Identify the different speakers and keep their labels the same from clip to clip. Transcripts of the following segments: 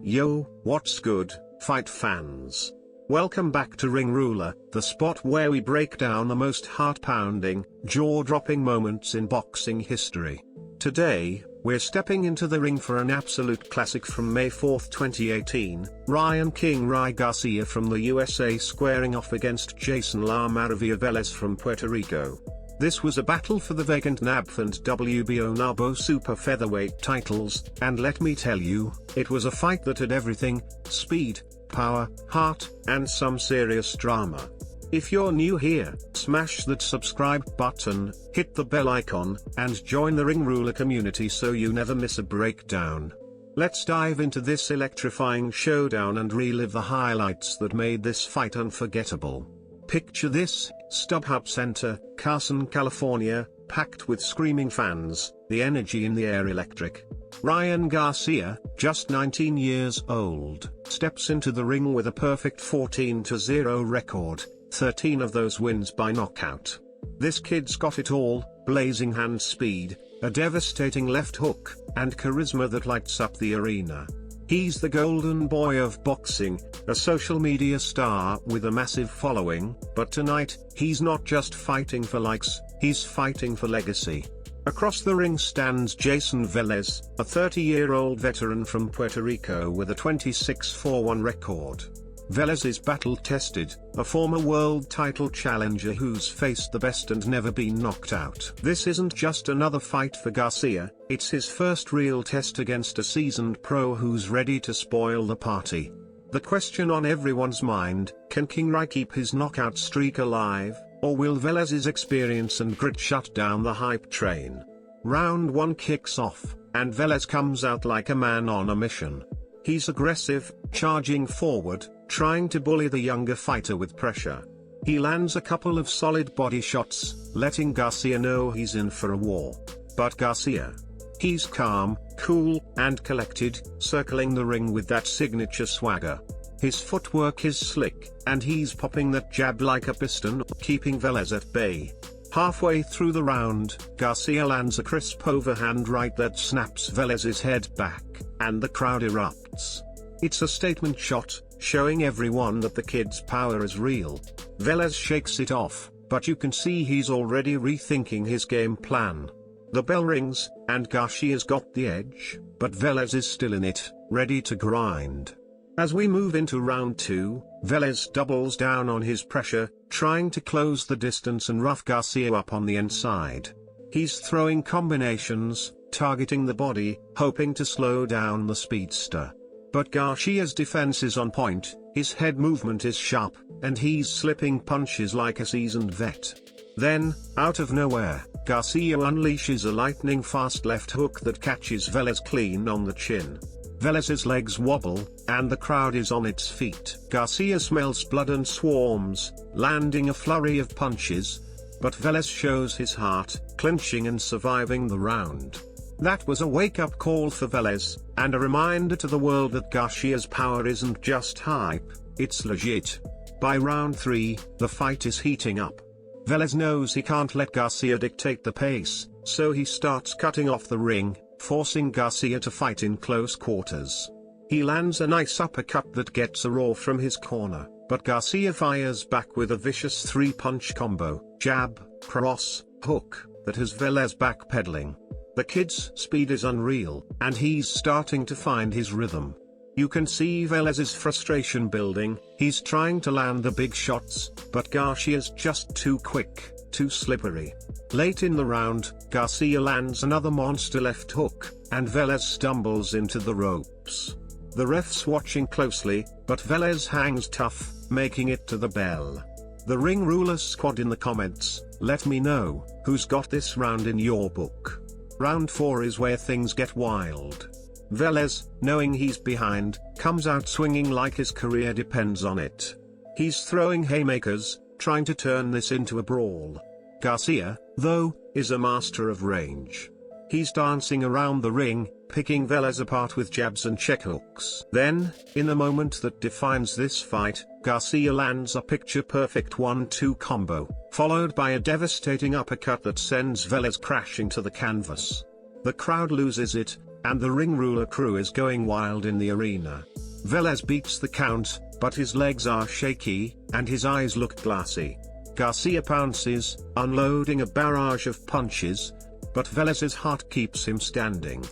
Speaker 1: Yo, what's good, fight fans? Welcome back to Ring Ruler, the spot where we break down the most heart-pounding, jaw-dropping moments in boxing history. Today, we're stepping into the ring for an absolute classic from May 4, 2018, Ryan "King Ry" Garcia from the USA squaring off against Jayson Velez from Puerto Rico. This was a battle for the vacant NABF and WBO NABO super featherweight titles, and let me tell you, it was a fight that had everything: speed, power, heart, and some serious drama. If you're new here, smash that subscribe button, hit the bell icon, and join the Ring Ruler community so you never miss a breakdown. Let's dive into this electrifying showdown and relive the highlights that made this fight unforgettable. Picture this: StubHub Center, Carson, California, packed with screaming fans, the energy in the air electric. Ryan Garcia, just 19 years old, steps into the ring with a perfect 14-0 record, 13 of those wins by knockout. This kid's got it all: blazing hand speed, a devastating left hook, and charisma that lights up the arena. He's the golden boy of boxing, a social media star with a massive following, but tonight, he's not just fighting for likes, he's fighting for legacy. Across the ring stands Jayson Velez, a 30-year-old veteran from Puerto Rico with a 26-4-1 record. Velez is battle-tested, a former world title challenger who's faced the best and never been knocked out. This isn't just another fight for Garcia, it's his first real test against a seasoned pro who's ready to spoil the party. The question on everyone's mind: can King Ry keep his knockout streak alive, or will Velez's experience and grit shut down the hype train? Round 1 kicks off, and Velez comes out like a man on a mission. He's aggressive, charging forward, trying to bully the younger fighter with pressure. He lands a couple of solid body shots, letting Garcia know he's in for a war. But Garcia? He's calm, cool, and collected, circling the ring with that signature swagger. His footwork is slick, and he's popping that jab like a piston, keeping Velez at bay. Halfway through the round, Garcia lands a crisp overhand right that snaps Velez's head back, and the crowd erupts. It's a statement shot, showing everyone that the kid's power is real. Velez shakes it off, but you can see he's already rethinking his game plan. The bell rings, and Garcia's got the edge, but Velez is still in it, ready to grind. As we move into round 2, Velez doubles down on his pressure, trying to close the distance and rough Garcia up on the inside. He's throwing combinations, targeting the body, hoping to slow down the speedster. But Garcia's defense is on point, his head movement is sharp, and he's slipping punches like a seasoned vet. Then, out of nowhere, Garcia unleashes a lightning-fast left hook that catches Velez clean on the chin. Velez's legs wobble, and the crowd is on its feet. Garcia smells blood and swarms, landing a flurry of punches. But Velez shows his heart, clinching and surviving the round. That was a wake-up call for Velez, and a reminder to the world that Garcia's power isn't just hype, it's legit. By round 3, the fight is heating up. Velez knows he can't let Garcia dictate the pace, so he starts cutting off the ring, forcing Garcia to fight in close quarters. He lands a nice uppercut that gets a roar from his corner, but Garcia fires back with a vicious 3-punch combo: jab, cross, hook, that has Velez backpedaling. The kid's speed is unreal, and he's starting to find his rhythm. You can see Velez's frustration building. He's trying to land the big shots, but Garcia's just too quick, too slippery. Late in the round, Garcia lands another monster left hook, and Velez stumbles into the ropes. The ref's watching closely, but Velez hangs tough, making it to the bell. The Ring Ruler squad in the comments, let me know, who's got this round in your book. Round 4 is where things get wild. Velez, knowing he's behind, comes out swinging like his career depends on it. He's throwing haymakers, trying to turn this into a brawl. Garcia, though, is a master of range. He's dancing around the ring, picking Velez apart with jabs and check hooks. Then, in a moment that defines this fight, Garcia lands a picture-perfect 1-2 combo, followed by a devastating uppercut that sends Velez crashing to the canvas. The crowd loses it, and the Ring Ruler crew is going wild in the arena. Velez beats the count, but his legs are shaky, and his eyes look glassy. Garcia pounces, unloading a barrage of punches, but Velez's heart keeps him standing.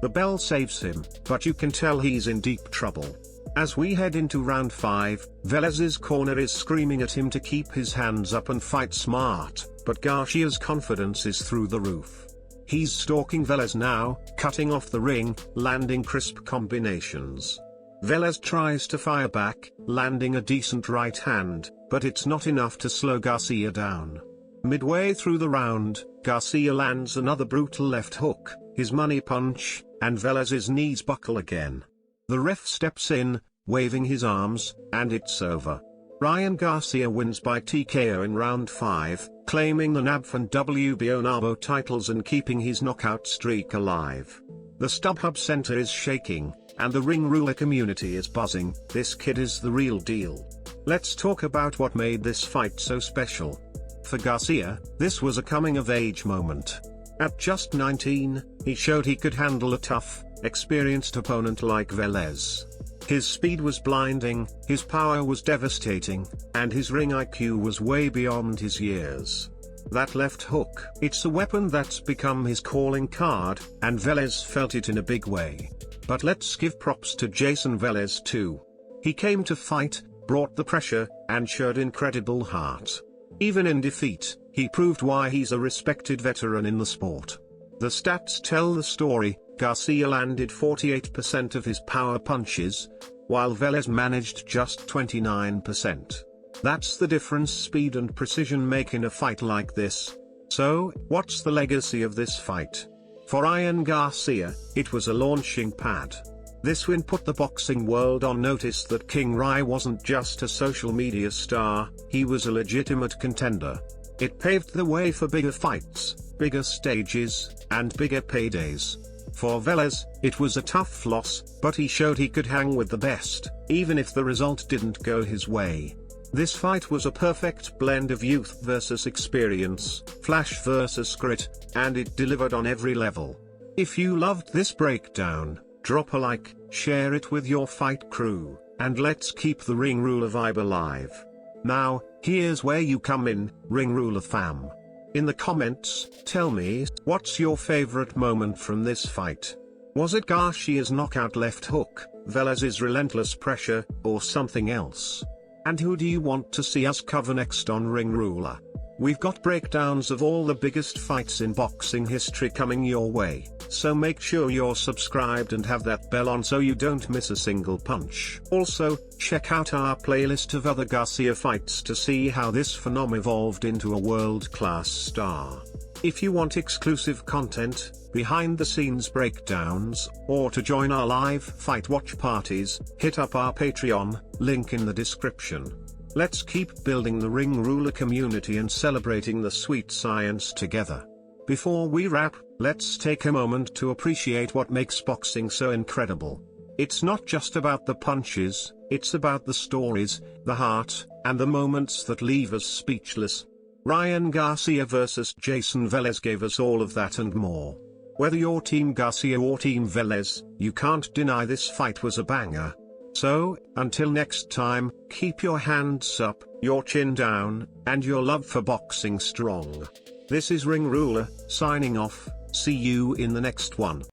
Speaker 1: The bell saves him, but you can tell he's in deep trouble. As we head into round 5, Velez's corner is screaming at him to keep his hands up and fight smart, but Garcia's confidence is through the roof. He's stalking Velez now, cutting off the ring, landing crisp combinations. Velez tries to fire back, landing a decent right hand, but it's not enough to slow Garcia down. Midway through the round, Garcia lands another brutal left hook, his money punch, and Velez's knees buckle again. The ref steps in, waving his arms, and it's over. Ryan Garcia wins by TKO in round 5, claiming the NABF and WBO NABO titles and keeping his knockout streak alive. The StubHub Center is shaking, and the Ring Ruler community is buzzing. This kid is the real deal. Let's talk about what made this fight so special. For Garcia, this was a coming-of-age moment. At just 19, he showed he could handle a tough, experienced opponent like Velez. His speed was blinding, his power was devastating, and his ring IQ was way beyond his years. That left hook, it's a weapon that's become his calling card, and Velez felt it in a big way. But let's give props to Jayson Velez too. He came to fight, brought the pressure, and showed incredible heart. Even in defeat, he proved why he's a respected veteran in the sport. The stats tell the story. Garcia landed 48% of his power punches, while Velez managed just 29%. That's the difference speed and precision make in a fight like this. So, what's the legacy of this fight? For Ryan Garcia, it was a launching pad. This win put the boxing world on notice that King Rai wasn't just a social media star, he was a legitimate contender. It paved the way for bigger fights, bigger stages, and bigger paydays. For Velez, it was a tough loss, but he showed he could hang with the best, even if the result didn't go his way. This fight was a perfect blend of youth versus experience, flash versus grit, and it delivered on every level. If you loved this breakdown, drop a like, share it with your fight crew, and let's keep the Ring Ruler vibe alive. Now, here's where you come in, Ring Ruler fam. In the comments, tell me, what's your favorite moment from this fight? Was it Garcia's knockout left hook, Velez's relentless pressure, or something else? And who do you want to see us cover next on Ring Ruler? We've got breakdowns of all the biggest fights in boxing history coming your way, so make sure you're subscribed and have that bell on so you don't miss a single punch. Also, check out our playlist of other Garcia fights to see how this phenom evolved into a world-class star. If you want exclusive content, behind-the-scenes breakdowns, or to join our live fight watch parties, hit up our Patreon, link in the description. Let's keep building the Ring Ruler community and celebrating the sweet science together. Before we wrap, let's take a moment to appreciate what makes boxing so incredible. It's not just about the punches, it's about the stories, the heart, and the moments that leave us speechless. Ryan Garcia vs. Jayson Velez gave us all of that and more. Whether you're Team Garcia or Team Velez, you can't deny this fight was a banger. So, until next time, keep your hands up, your chin down, and your love for boxing strong. This is Ring Ruler, signing off. See you in the next one.